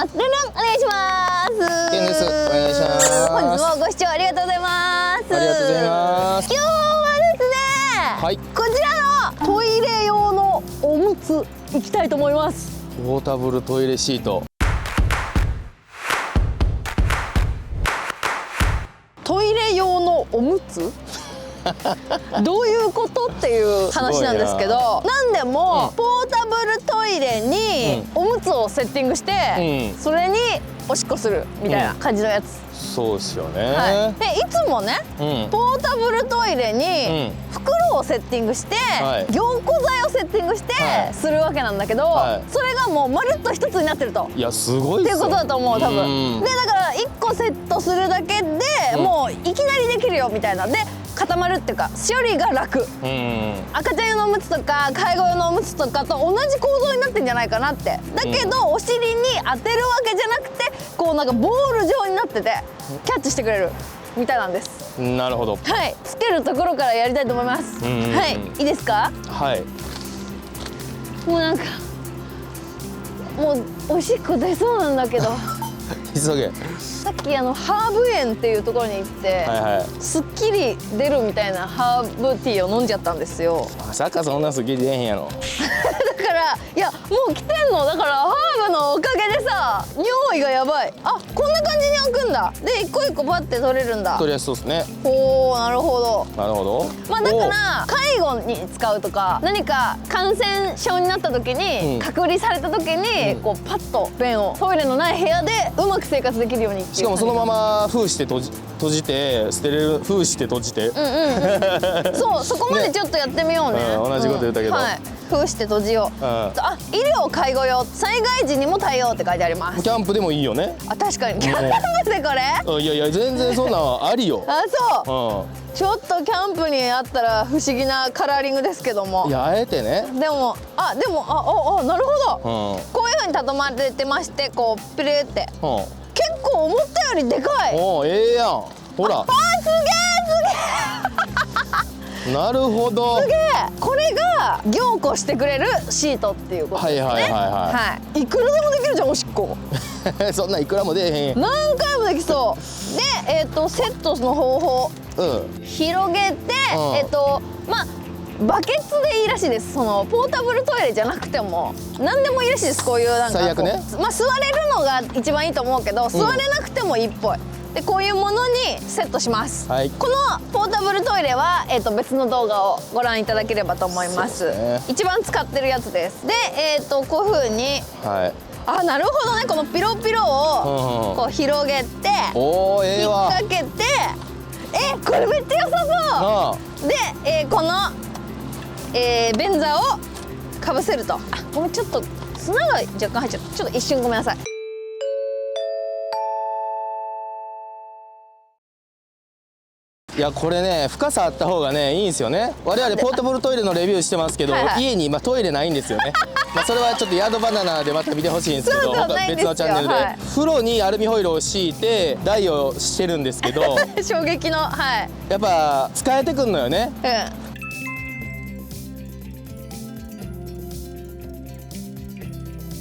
ます。ルンルンお願いします。ケンです。お願いします。本日もご視聴ありがとうございます。ありがとうございます。今日はですね、はい、こちらのトイレ用のおむついきたいと思います。ポータブルトイレシート。トイレ用のおむつどういうことっていう話なんですけど、なんでも、ポータブルトイレにおむつをセッティングして、それにおしっこするみたいな感じのやつ。そうですよね。はい、でいつもね、ポータブルトイレに袋をセッティングして、凝固剤をセッティングしてするわけなんだけど、それがもうまるっと一つになってると。いやすごいっすよ。っていうことだと思う多分。でだから1個セットするだけで、もういきなりできるよみたいなで。固まるっていうか処理が楽。赤ちゃん用のおむつとか介護用のおむつとかと同じ構造になってんじゃないかなって。だけど、お尻に当てるわけじゃなくてこうなんかボール状になっててキャッチしてくれるみたいなんです。なるほど。はい、つけるところからやりたいと思います。はい、いいですか。はい。もうなんかもうおしっこ出そうなんだけど急げ。さっきハーブ園っていうところに行って、すっきり出るみたいなハーブティーを飲んじゃったんですよ。まさかそんなすっきり出へんやろ。だからいやもう来てんのだからハーブのおかげでさ尿意がやばい。あ、こんな感じに開くんだ。で一個一個パッて取れるんだ。取りやすそうですね。おお、なるほど。なるほど。まあだから介護に使うとか何か感染症になった時に、隔離された時に、こうパッと便をトイレのない部屋でうまく生活できるようにっていう。しかもそのまま封して閉じて捨てれる。封して閉じて。そうそこまでちょっとやってみようね。同じこと言ったけど。封して閉じよう。あ、医療介護用災害時にも対応って書いてあります。キャンプでもいいよね。あ、確かにキャンプでこれ。いやいや全然そんなんありよ。あ、そう。ちょっとキャンプにあったら不思議なカラーリングですけども。いやあえてね。でもなるほど。こういう風に畳まれてましてこうピレって。結構思ったよりでかい。おお、ええやん。ほら。あ、すげえなるほど。すげえ。これが凝固してくれるシートっていうことですね。はい。いくらでもできるじゃんおしっこ。そんないくらも出えへん。何回もできそう。で、セットの方法。広げて、まあバケツでいいらしいです。そのポータブルトイレじゃなくても何でもいいらしいです。こういうなんか最悪ね。まあ座れるのが一番いいと思うけど、座れなくてもいいっぽい。でこういうものにセットします。このポータブルトイレは、別の動画をご覧いただければと思います。一番使ってるやつです。で、こういう風に、あ、なるほどね。このピロピロをこう広げて引っ掛けて、これめっちゃ良さそう。で、この、便座をかぶせると。あ、ごめんちょっと砂が若干入っちゃった。ちょっと一瞬ごめんなさい。いやこれね深さあった方がねいいんですよね。我々ポータブルトイレのレビューしてますけど、家に今トイレないんですよね。まあそれはちょっとヤードバナナでまた見てほしいんですけど、別のチャンネルで、風呂にアルミホイルを敷いて台をしてるんですけど衝撃の、やっぱ使えてくんのよね。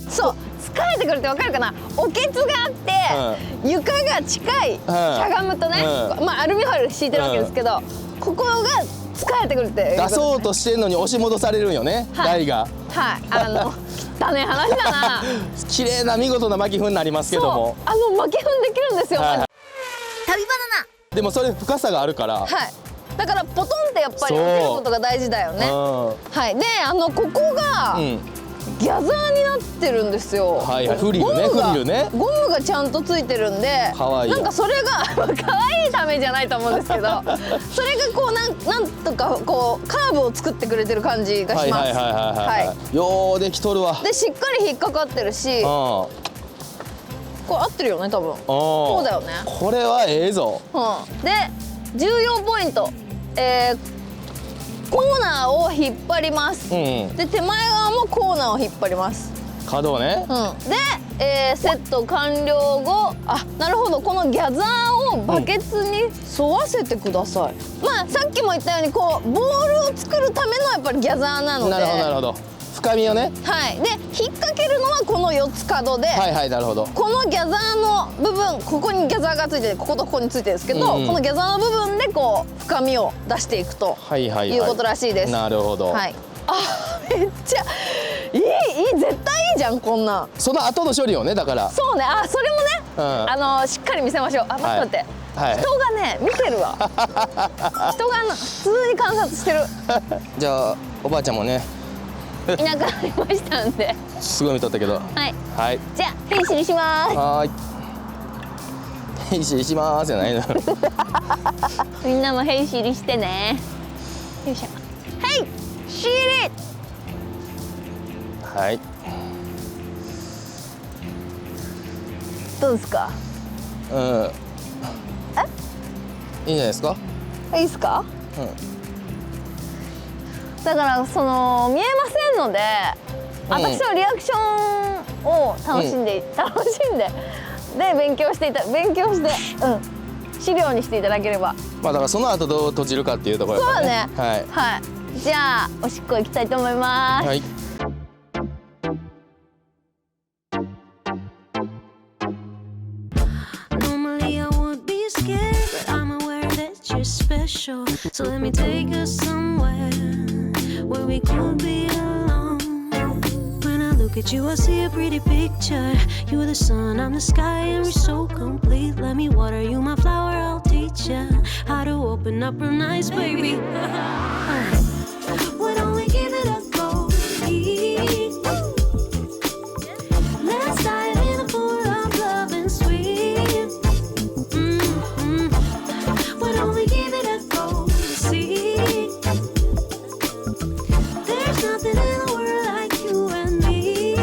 そう、疲れてくるってわかるかな。おけつがあって、床が近い、しゃがむとね、まあアルミホイル敷いてるわけですけど、ここが疲れてくるって出そうとしてんのに押し戻されるんよね、台が。汚ね話だな。綺麗な見事な巻き糞になりますけども、巻き糞できるんですよ。旅バナナ。でもそれ深さがあるから、だからポトンってやっぱり落ちることが大事だよね。はい。で、ここがギャザーになってるんですよ。フリルね、フリルね。ゴムがちゃんとついてるんで、なんかそれが可愛いためじゃないと思うんですけど、それがこうなんとかこうカーブを作ってくれてる感じがします。ようできとるわ。でしっかり引っかかってるし、これ合ってるよね多分。そうだよね。これはええぞ。で重要ポイント。コーナーを引っ張ります。で手前側もコーナーを引っ張ります。角ね。で、セット完了後、あ、なるほど。このギャザーをバケツに沿わせてください。まあさっきも言ったようにこうボールを作るためのやっぱりギャザーなので。なるほどなるほど。深みをね。はい。で引っ掛けるのはこの4つ角で、はいはい、なるほど。このギャザーの部分、ここにギャザーがついてて、こことここについてるんですけど、このギャザーの部分でこう深みを出していくということらしいです。なるほど。はい。あ、めっちゃいい、絶対いいじゃんこんなん。その後の処理をね、だから。そうね。あ、それもね、しっかり見せましょう。あ、待って待って。はい、人がね見てるわ。人が普通に観察してる。じゃあおばあちゃんもねいなくなりましたんで。すごい見とったけど。はい。はい。じゃあフェイシリします。はい。フェイシリしますじゃないの。みんなもフェイシリしてね。よいしょ。はい。シリ。はい。どうですか。うん。いいんじゃないですか。いいですか。うん。だからその見えませんので、私のリアクションを楽しんでで勉強して、資料にしていただければ。まあだからその後どう閉じるかっていうところですね。そうだね。はい。はい。じゃあおしっこ行きたいと思います。はい。Special, so let me take us somewhere where we could be alone. When I look at you, I see a pretty picture. You're the sun, I'm the sky, and we're so complete. Let me water you, my flower, I'll teach you how to open up real nice, baby. Why don't we give it a go? Let's dive in a pool of love and sweet. Why don't we give it a go? See, there's nothing in the world like you and me.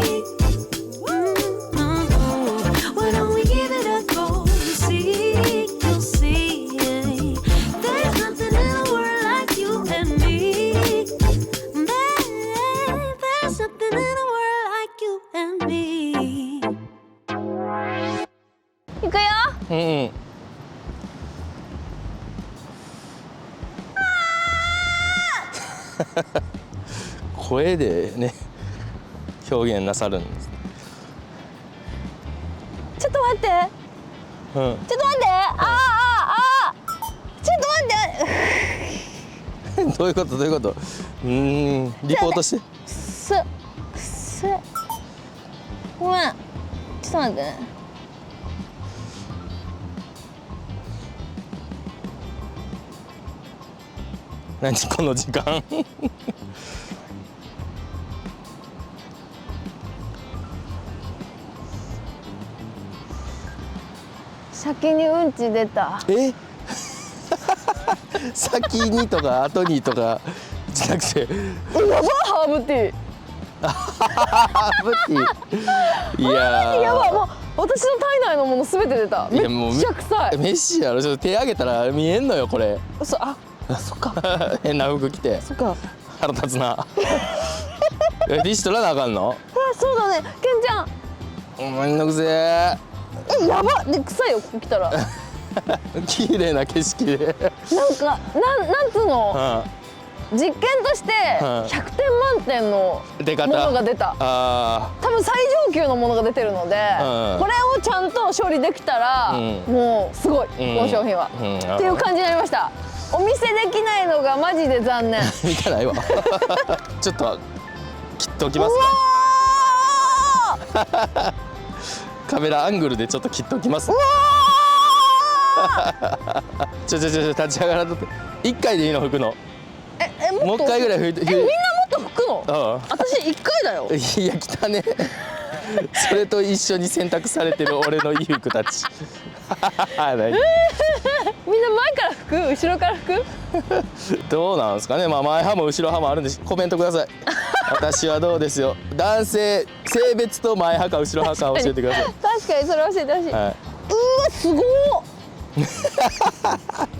Why don't we give it a go? See, you'll see. There's nothing in the world like you and me. There's something in the world like you and me. いくよ。うん。声でね表現なさるんです。ちょっと待って。ちょっと待って。ちょっと待って。どういうことどういうこと。リポートして。ごめん。ちょっと待ってね。何この時間。先にうんち出た。え先にとか後にとかじゃなくて。やばいハーブティー。ハーブティー。いややばい、もう私の体内のものすべて出た。めっちゃ臭い。飯やろ。ちょっと手上げたら見えんのよこれ。そっか。変な服着て。そっか。腹立つな。ティッシュ取らなあかんの？そうだね、けんちゃん。めんどくせえ。やばで臭いよここ来たら。綺麗な景色で。なんつうの。実験として100点満点のものが出た。多分最上級のものが出てるので、これをちゃんと処理できたらもうすごい、この商品はっていう感じになりました。お見せできないのがマジで残念。見てないわ。ちょっと切っておきますか。カメラアングルでちょっと切っておきます。ちょ立ち上がらんとって。1回でいいの拭くの。もう1回ぐらい拭いて。みんなもっと拭くの？私1回だよ。いや汚ね。それと一緒に洗濯されてる俺の衣服たち。みんな前から拭く？後ろから拭く？どうなんですかね。まあ前派も後ろ派もあるんでコメントください。私はどうですよ。男性性別と前派か後ろ派か教えてください。確かにそれ教えてほしい。うわすごっ。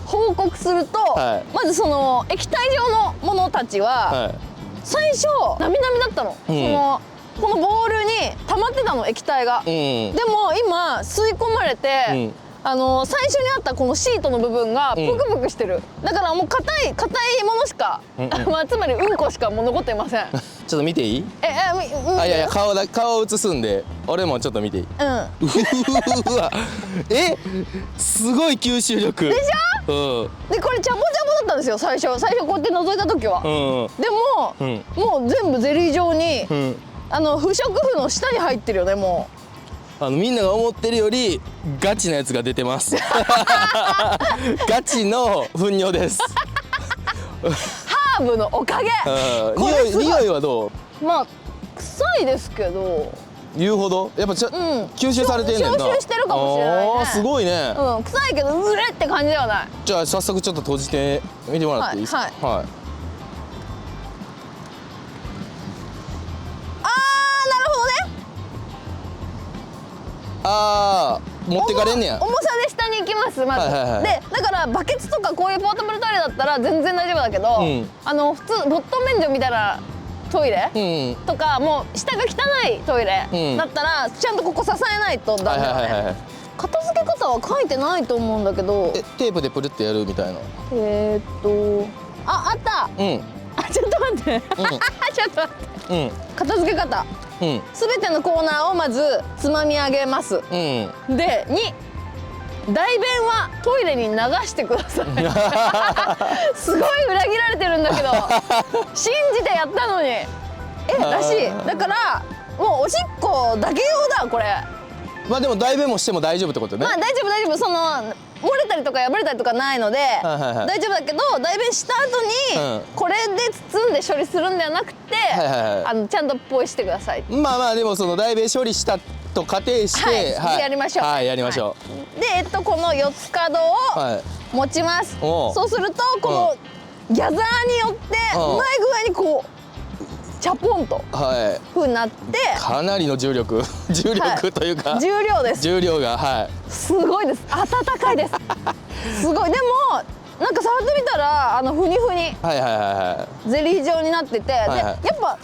報告すると、まずその液体状のものたちは、最初なみなみだったの。このボールに溜まってたの液体が。でも今吸い込まれて、最初にあったこのシートの部分がぷくぷくしてる、だからもう硬いものしか、まあつまりうんこしかもう残っていません。ちょっと見ていい？いやいや、顔を映すんで俺もちょっと見ていい？うわ、すごい吸収力でしょ。でこれチャボチャボだったんですよ最初こうやって覗いた時は。でも、もう全部ゼリー状に、不織布の下に入ってるよね。もうみんなが思ってるよりガチなやつが出てますガチの糞尿ですハーブのおかげ。匂いはどう？まあ臭いですけど言うほどやっぱ吸収されてんねんな。吸収してるかもしれないね。すごいね。臭いけどうれって感じではない。じゃあ早速ちょっと閉じてみてもらっていいですか？はい。なるほどね。持ってかれんねや。重さで下に行きますまず。でだからバケツとかこういうポータブルトイレだったら全然大丈夫だけど、普通ボット免除みたいなトイレ、とかもう下が汚いトイレ、だったらちゃんとここ支えないとダメだね。片付け方は書いてないと思うんだけど。テープでプルってやるみたいな。あった。ちょっと待って。ちょっと待って。片付け方。すべてのコーナーをまずつまみ上げます。で、2、代弁はトイレに流してください。すごい裏切られてるんだけど、信じてやったのに。らしい。だからもうおしっこだけ用だこれ。まあでも代弁もしても大丈夫ってことね。まあ大丈夫。その漏れたりとか破れたりとかないので大丈夫だけど、代弁した後にこれで包んで処理するんではなくて、ちゃんとポイしてください。まあでもその代弁処理したと仮定してやりましょう。やりましょう。でこの四つ角を持ちます。そうするとこのギャザーによってうまい具合にこうチャポンと風になって、かなりの重力というか重量です。重量がすごいです。暖かいですすごい。でもなんか触ってみたらふにふにゼリー状になってて、でやっぱ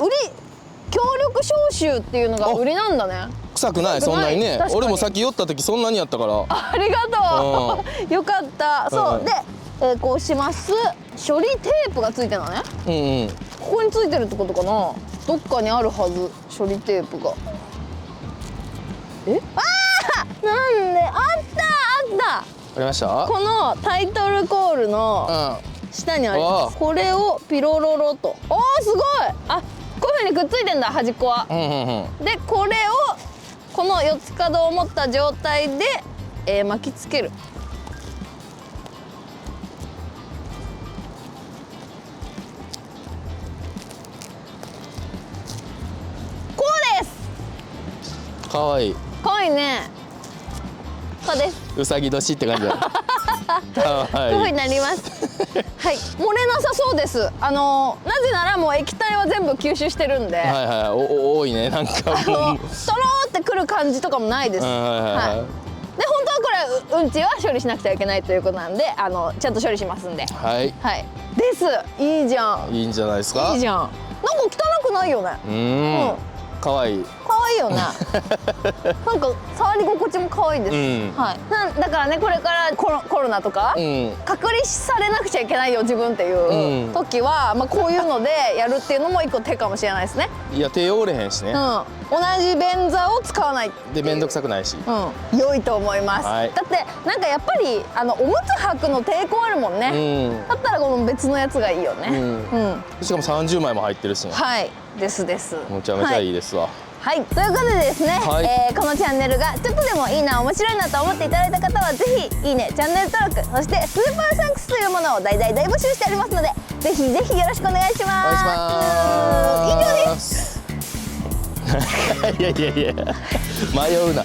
強力消臭っていうのが売りなんだね。臭くないそんなにね。俺もさっき酔った時そんなにやったから。ありがとうよかった。そうでこうします。処理テープがついてるのね。ここについてるってことかな。どっかにあるはず処理テープが。なんであったありました。このタイトルコールの下にあります。これをピロロロと。すごい。こういう風にくっついてんだ端っこは。でこれをこの四つ角を持った状態で、巻きつける。こうです。かわいい。かわいいね。こうです。うさぎ年って感じだ。こういう風になりますはい、漏れなさそうです。なぜならもう液体は全部吸収してるんで。多いねなんか。とろーってくる感じとかもないです。で本当はこれうんちは処理しなくちゃいけないということなんで、ちゃんと処理しますんで。です。いいじゃん。いいんじゃないですか。いいじゃん。なんか汚くないよね。かわいい。可愛いよね。なんか触り心地も可愛いです。だからねこれからコロナとか隔離されなくちゃいけないよ自分っていう時はこういうのでやるっていうのも一個手かもしれないですね。いや手汚れへんしね。同じ便座を使わないで面倒くさくないし。良いと思います。だってなんかやっぱりおむつ履くの抵抗あるもんね。だったらこの別のやつがいいよね。しかも30枚も入ってるしね。です。めちゃめちゃいいですわ。ということでですね、このチャンネルがちょっとでもいいな面白いなと思っていただいた方はぜひいいねチャンネル登録、そしてスーパーサンクスというものを大募集しておりますのでぜひよろしくお願いします。以上です。いや迷うな